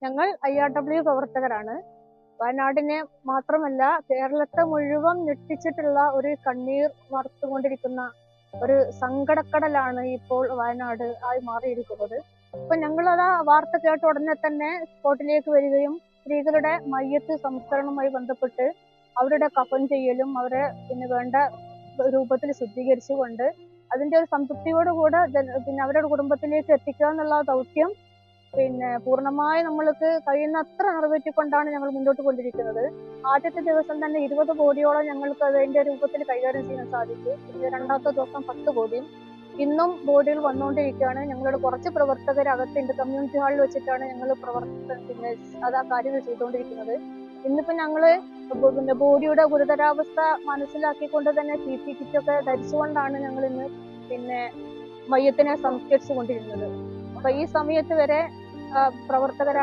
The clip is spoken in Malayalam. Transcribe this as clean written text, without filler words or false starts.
ഞങ്ങൾ IRW പ്രവർത്തകരാണ്. വയനാടിനെ മാത്രമല്ല കേരളത്തെ മുഴുവൻ ഞെട്ടിച്ചിട്ടുള്ള ഒരു കണ്ണീർ വാർത്തുകൊണ്ടിരിക്കുന്ന ഒരു സങ്കടക്കടലാണ് ഇപ്പോൾ വയനാട് ആയി മാറിയിരിക്കുന്നത്. അപ്പൊ ഞങ്ങളത് വാർത്ത കേട്ട ഉടനെ തന്നെ സ്പോട്ടിലേക്ക് വരികയും സ്ത്രീകളുടെ മയ്യത്ത് സംസ്കരണവുമായി ബന്ധപ്പെട്ട് അവരുടെ കഫൻ ചെയ്യലും അവരെ വേണ്ട രൂപത്തിൽ ശുദ്ധീകരിച്ചുകൊണ്ട് അതിന്റെ ഒരു സംതൃപ്തിയോടുകൂടെ അവരുടെ കുടുംബത്തിലേക്ക് എത്തിക്കുക എന്നുള്ള ദൗത്യം പൂർണ്ണമായി നമ്മൾക്ക് കഴിയുന്നത്ര നിറവേറ്റിക്കൊണ്ടാണ് ഞങ്ങൾ മുന്നോട്ട് കൊണ്ടിരിക്കുന്നത്. ആദ്യത്തെ ദിവസം തന്നെ 20 കോടിയോളം ഞങ്ങൾക്ക് അതിന്റെ രൂപത്തിൽ കൈകാര്യം ചെയ്യാൻ സാധിച്ചു. പിന്നെ രണ്ടാമത്തെ ദിവസം 10 കോടിയും. ഇന്നും ബോഡികൾ വന്നുകൊണ്ടിരിക്കുകയാണ്. ഞങ്ങളുടെ കുറച്ച് പ്രവർത്തകർ അകത്തുണ്ട്. കമ്മ്യൂണിറ്റി ഹാളിൽ വെച്ചിട്ടാണ് ഞങ്ങൾ അത് ആ കാര്യങ്ങൾ ചെയ്തുകൊണ്ടിരിക്കുന്നത്. ഇന്നിപ്പോ ഞങ്ങള് ബോഡിയുടെ ഗുരുതരാവസ്ഥ മനസ്സിലാക്കിക്കൊണ്ട് തന്നെ PP കിറ്റൊക്കെ ധരിച്ചുകൊണ്ടാണ് ഞങ്ങൾ ഇന്ന് മയ്യത്തിനെ സംസ്കരിച്ചു കൊണ്ടിരുന്നത്. അപ്പൊ ഈ സമയത്ത് വരെ പ്രവർത്തകരായ